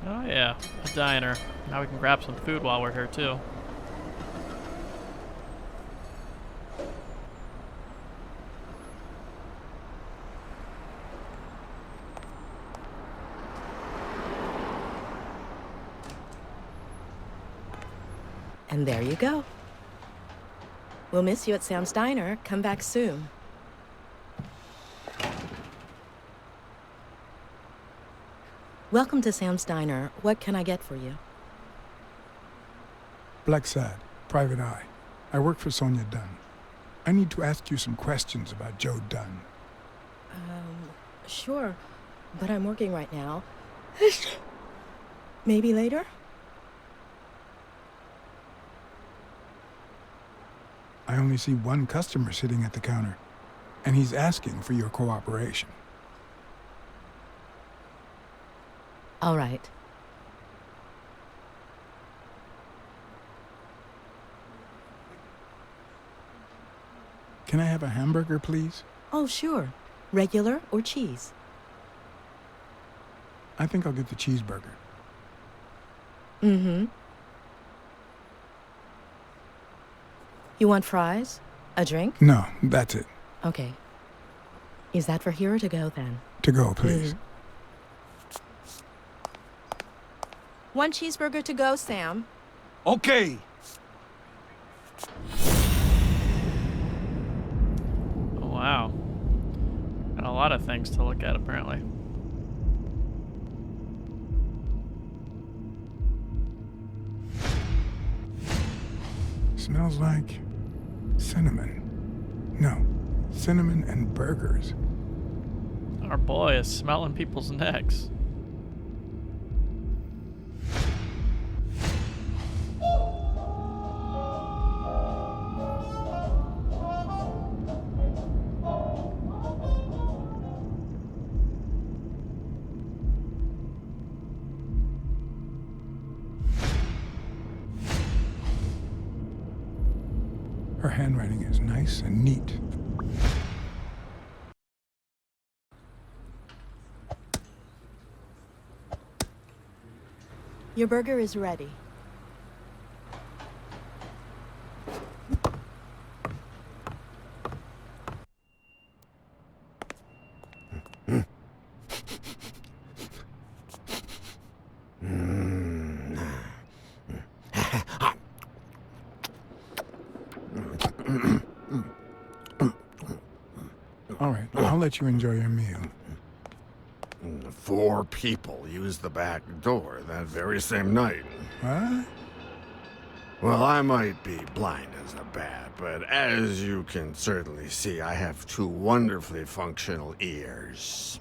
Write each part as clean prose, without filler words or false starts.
Oh yeah, a diner. Now we can grab some food while we're here too. And there you go. We'll miss you at Sam's Diner. Come back soon. Welcome to Sam's Diner. What can I get for you? Blacksad, Private Eye. I work for Sonia Dunn. I need to ask you some questions about Joe Dunn. Sure, but I'm working right now. Maybe later? I only see one customer sitting at the counter, and he's asking for your cooperation. All right. Can I have a hamburger, please? Oh, sure. Regular or cheese? I think I'll get the cheeseburger. Mm-hmm. You want fries? A drink? No, that's it. Okay. Is that for here or to go, then? To go, please. One cheeseburger to go, Sam. Okay. Oh wow. Got a lot of things to look at apparently. Smells like cinnamon. No, cinnamon and burgers. Our boy is smelling people's necks. Her handwriting is nice and neat. Your burger is ready. All right, I'll let you enjoy your meal. 4 people used the back door that very same night. What? Well, I might be blind as a bat, but as you can certainly see, I have 2 wonderfully functional ears.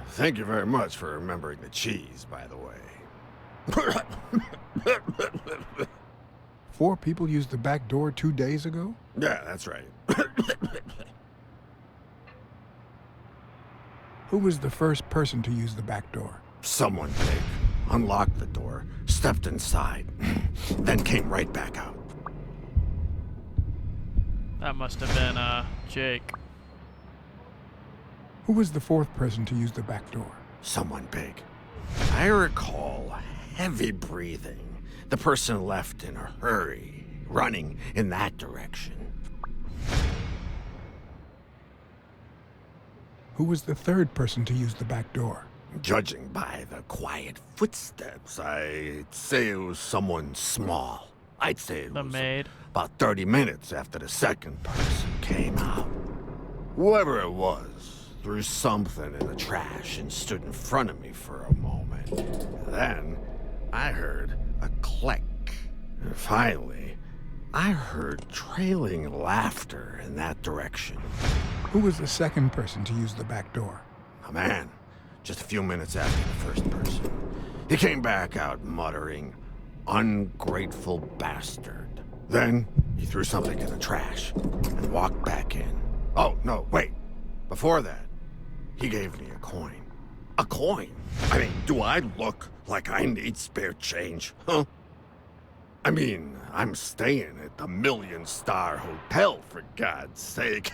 Thank you very much for remembering the cheese, by the way. 4 people used the back door 2 days ago? Yeah, that's right. Who was the first person to use the back door? Someone big unlocked the door, stepped inside, then came right back out. That must have been Jake. Who was the 4th person to use the back door? Someone big. I recall heavy breathing. The person left in a hurry, running in that direction. Who was the 3rd person to use the back door? Judging by the quiet footsteps, I'd say it was someone small. I'd say it The was maid. about 30 minutes after the 2nd person came out. Whoever it was threw something in the trash and stood in front of me for a moment. Then I heard a click. And finally, I heard trailing laughter in that direction. Who was the 2nd person to use the back door? A man, just a few minutes after the 1st person. He came back out muttering, "Ungrateful bastard." Then he threw something in the trash and walked back in. Oh, no, wait. Before that, he gave me a coin. A coin? I mean, do I look like I need spare change, huh? I mean, I'm staying at the 1-million-star hotel, for God's sake.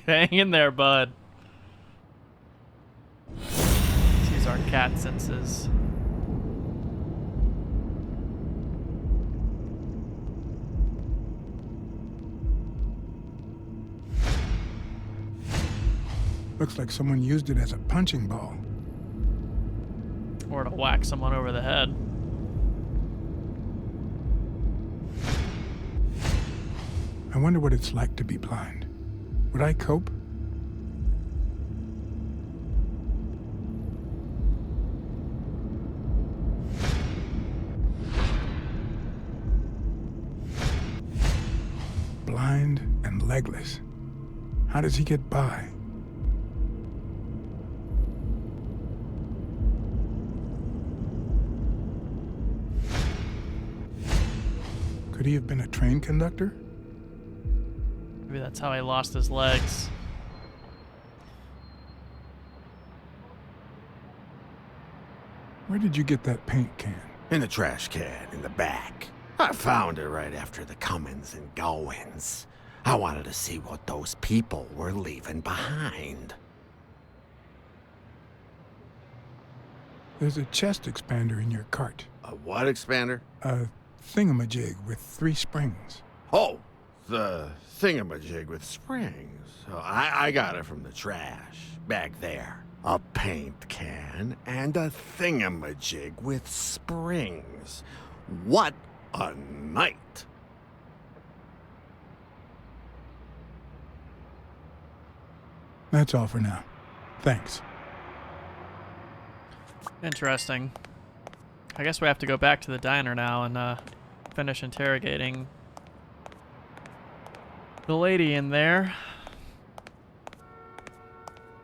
Hang in there, bud. Let's use our cat senses. Looks like someone used it as a punching ball. Or to whack someone over the head. I wonder what it's like to be blind. Would I cope? Blind and legless. How does he get by? Could he have been a train conductor? Maybe that's how he lost his legs. Where did you get that paint can? In the trash can in the back. I found it right after the comings and goings. I wanted to see what those people were leaving behind. There's a chest expander in your cart. A what expander? A thingamajig with 3 springs. Oh, the thingamajig with springs. Oh, I got it from the trash, back there. A paint can and a thingamajig with springs. What a night! That's all for now. Thanks. Interesting. I guess we have to go back to the diner now and finish interrogating the lady in there.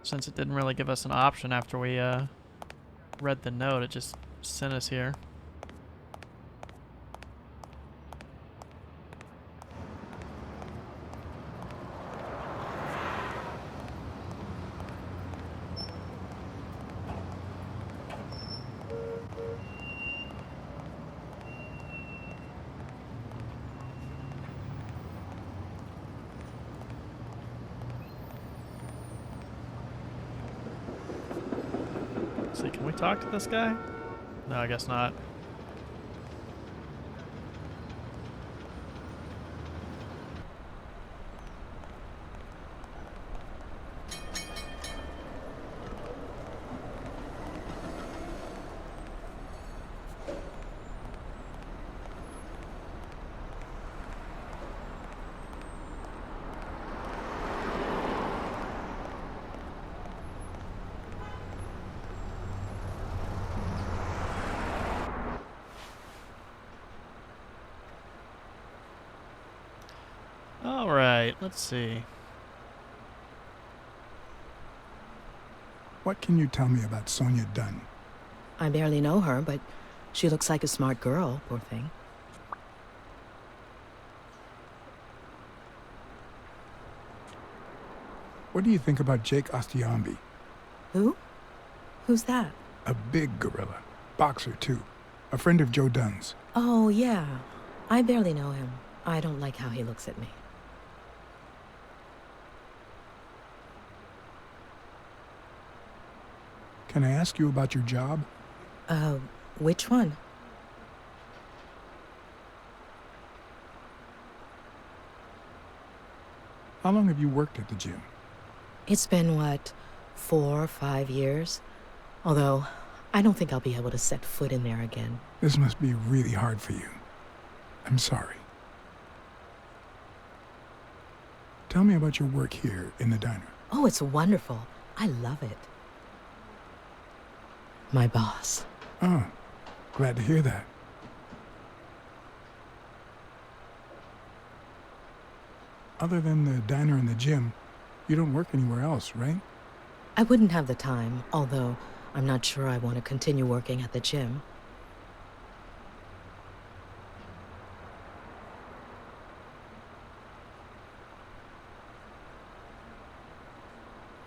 Since it didn't really give us an option after we read the note, it just sent us here. See, can we talk to this guy? No, I guess not. All right, let's see. What can you tell me about Sonia Dunn? I barely know her, but she looks like a smart girl, poor thing. What do you think about Jake Ostiambi? Who? Who's that? A big gorilla. Boxer, too. A friend of Joe Dunn's. Oh, yeah. I barely know him. I don't like how he looks at me. Can I ask you about your job? Which one? How long have you worked at the gym? It's been, what, 4 or 5 years? Although, I don't think I'll be able to set foot in there again. This must be really hard for you. I'm sorry. Tell me about your work here in the diner. Oh, it's wonderful. I love it. My boss. Oh, glad to hear that. Other than the diner and the gym, you don't work anywhere else, right? I wouldn't have the time, although I'm not sure I want to continue working at the gym.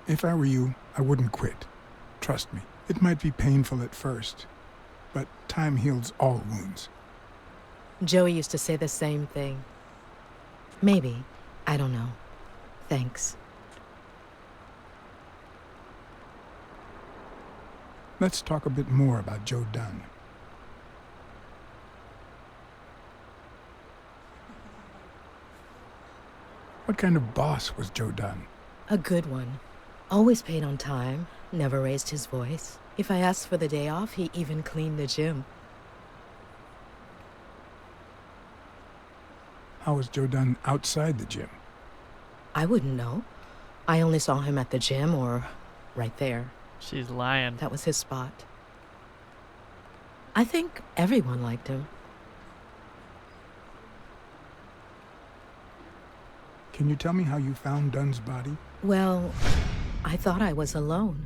If I were you, I wouldn't quit. Trust me, it might be painful at first, but time heals all wounds. Joey used to say the same thing. Maybe. I don't know. Thanks. Let's talk a bit more about Joe Dunn. What kind of boss was Joe Dunn? A good one. Always paid on time, never raised his voice. If I asked for the day off, he even cleaned the gym. How was Joe Dunn outside the gym? I wouldn't know. I only saw him at the gym or right there. She's lying. That was his spot. I think everyone liked him. Can you tell me how you found Dunn's body? Well, I thought I was alone.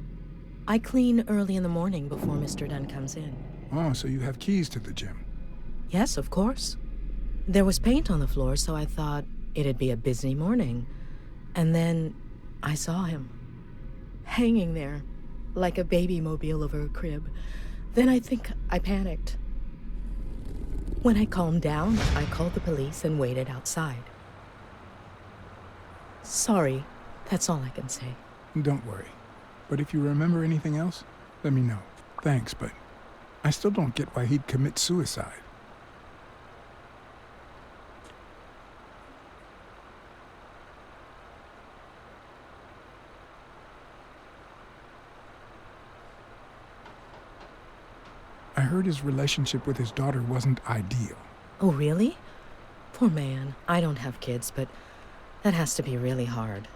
I clean early in the morning before Mr. Dunn comes in. Oh, so you have keys to the gym. Yes, of course. There was paint on the floor, so I thought it'd be a busy morning. And then I saw him, hanging there, like a baby mobile over a crib. Then I think I panicked. When I calmed down, I called the police and waited outside. Sorry, that's all I can say. Don't worry. But if you remember anything else, let me know. Thanks, but I still don't get why he'd commit suicide. I heard his relationship with his daughter wasn't ideal. Oh, really? Poor man. I don't have kids, but that has to be really hard.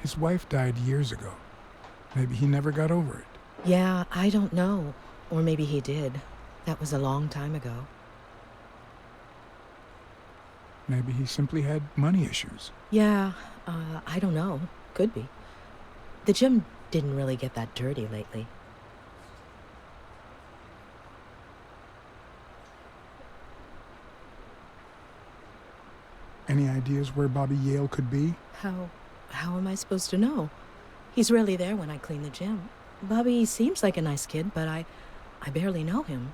His wife died years ago. Maybe he never got over it. Yeah, I don't know. Or maybe he did. That was a long time ago. Maybe he simply had money issues. Yeah, I don't know. Could be. The gym didn't really get that dirty lately. Any ideas where Bobby Yale could be? How am I supposed to know? He's rarely there when I clean the gym. Bobby seems like a nice kid, but I barely know him.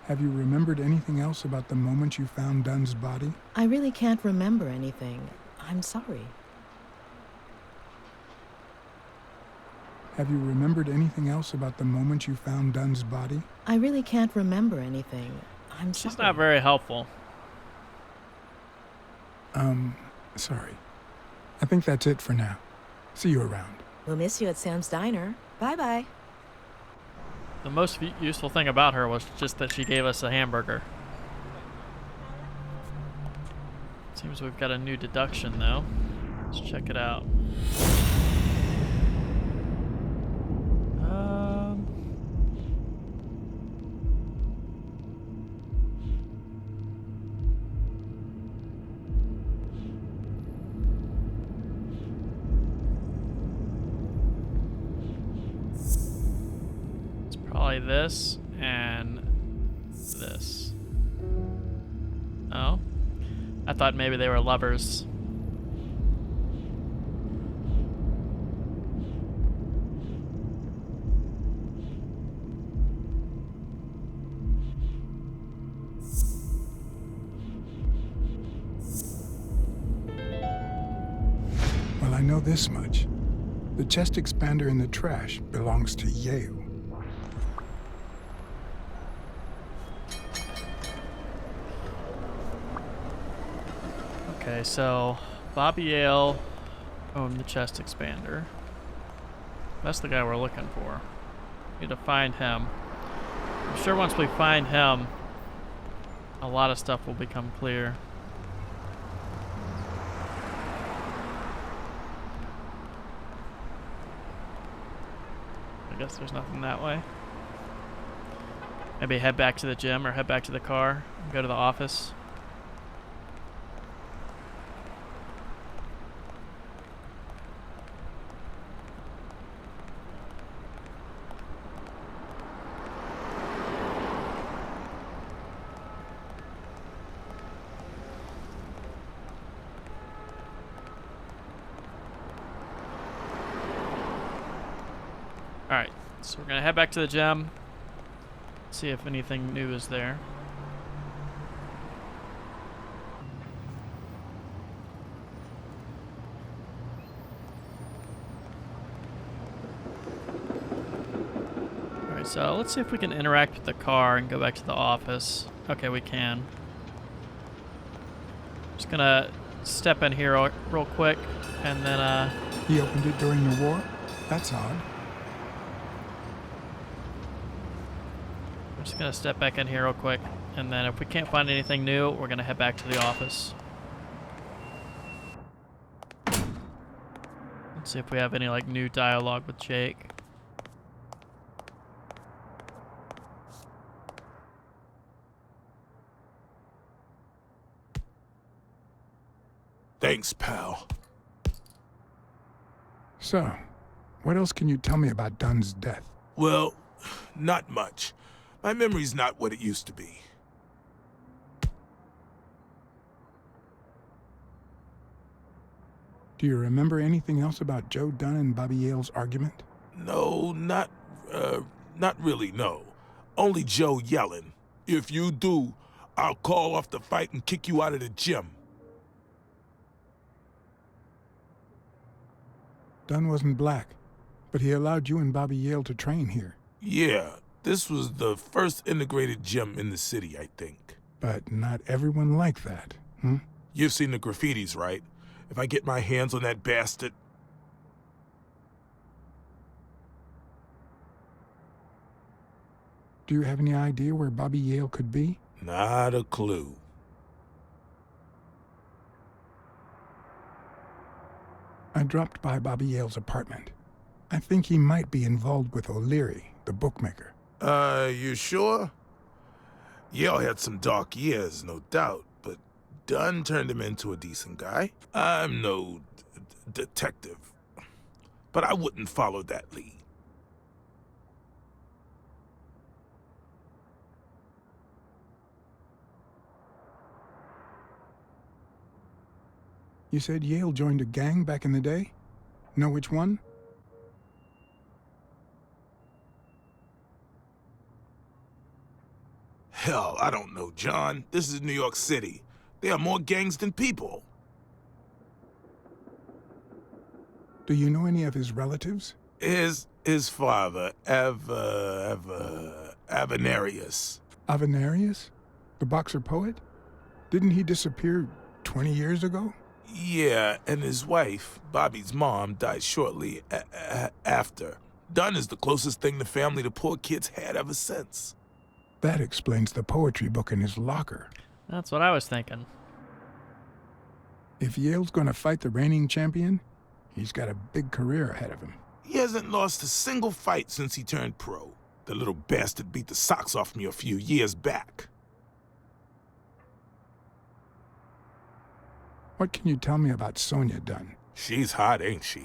Have you remembered anything else about the moment you found Dunn's body? I really can't remember anything. I'm sorry. Have you remembered anything else about the moment you found Dunn's body? I really can't remember anything. I'm sorry. She's not very helpful. Sorry. I think that's it for now. See you around. We'll miss you at Sam's Diner. Bye-bye. The most useful thing about her was just that she gave us a hamburger. Seems we've got a new deduction, though. Let's check it out. Probably this and this. Oh. I thought maybe they were lovers. Well, I know this much. The chest expander in the trash belongs to Yale. Okay, so Bobby Yale owned the chest expander. That's the guy we're looking for. Need to find him. I'm sure once we find him, a lot of stuff will become clear. I guess there's nothing that way. Maybe head back to the gym or head back to the car and go to the office. Alright, so we're gonna head back to the gym. See if anything new is there. Alright, so let's see if we can interact with the car and go back to the office. Okay, we can. Just gonna step in here real quick, and then, He opened it during the war? That's odd. I'm just gonna step back in here real quick, and then if we can't find anything new, we're gonna head back to the office. Let's see if we have any, like, new dialogue with Jake. Thanks, pal. So, what else can you tell me about Dunn's death? Well, not much. My memory's not what it used to be. Do you remember anything else about Joe Dunn and Bobby Yale's argument? No, not really, no. Only Joe yelling. If you do, I'll call off the fight and kick you out of the gym. Dunn wasn't black, but he allowed you and Bobby Yale to train here. Yeah, this was the first integrated gym in the city, I think. But not everyone liked that, hmm? You've seen the graffitis, right? If I get my hands on that bastard... Do you have any idea where Bobby Yale could be? Not a clue. I dropped by Bobby Yale's apartment. I think he might be involved with O'Leary, the bookmaker. You sure? Yale had some dark years, no doubt, but Dunn turned him into a decent guy. I'm no detective, but I wouldn't follow that lead. You said Yale joined a gang back in the day? Know which one? Hell, I don't know, John. This is New York City. There are more gangs than people. Do you know any of his relatives? His father, Avenarius. Avenarius? The boxer poet? Didn't he disappear 20 years ago? Yeah, and his wife, Bobby's mom, died shortly after. Dunn is the closest thing the family the poor kids had ever since. That explains the poetry book in his locker. That's what I was thinking. If Yale's gonna fight the reigning champion, he's got a big career ahead of him. He hasn't lost a single fight since he turned pro. The little bastard beat the socks off me a few years back. What can you tell me about Sonia Dunn? She's hot, ain't she?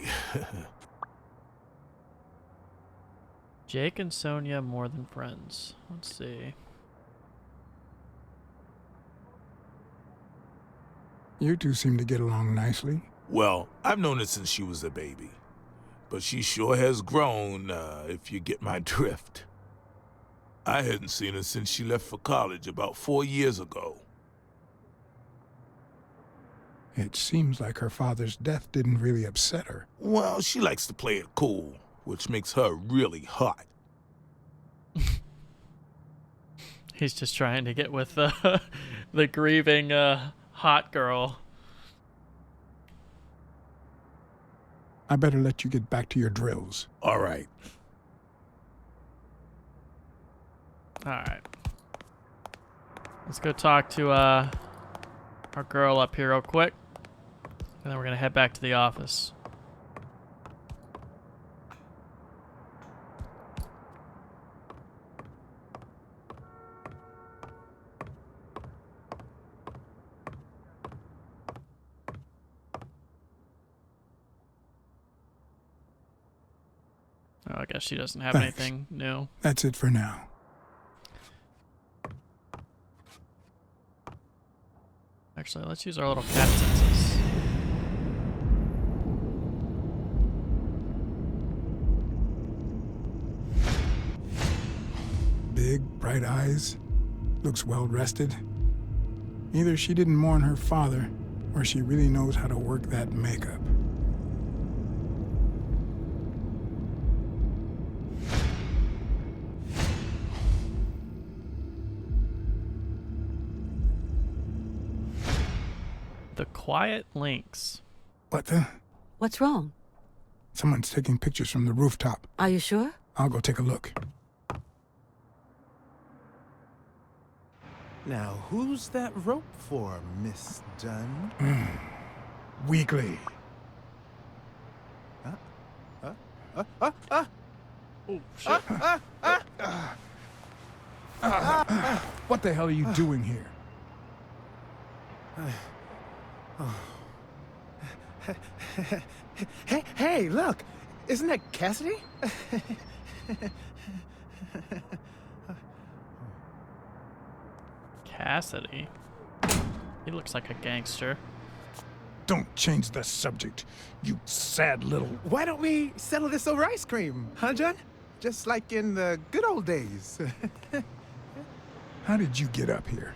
Jake and Sonia more than friends. Let's see. You two seem to get along nicely. Well, I've known her since she was a baby. But she sure has grown, if you get my drift. I hadn't seen her since she left for college about 4 years ago. It seems like her father's death didn't really upset her. Well, she likes to play it cool, which makes her really hot. He's just trying to get with the grieving hot girl. I better let you get back to your drills. All right. Alright. Let's go talk to our girl up here real quick. And then we're going to head back to the office. Oh, I guess she doesn't have Thanks. anything new. That's it for now. Actually, let's use our little cat senses. bright eyes, looks well rested. Either she didn't mourn her father, or she really knows how to work that makeup. The Quiet Links. What the? What's wrong? Someone's taking pictures from the rooftop. Are you sure? I'll go take a look. Now, who's that rope for, Miss Dunn? Weekly. Oh, shit. What the hell are you doing here? Hey, look! Isn't that Cassidy? Cassidy? He looks like a gangster. Don't change the subject, you sad little... Why don't we settle this over ice cream, huh, John? Just like in the good old days. How did you get up here?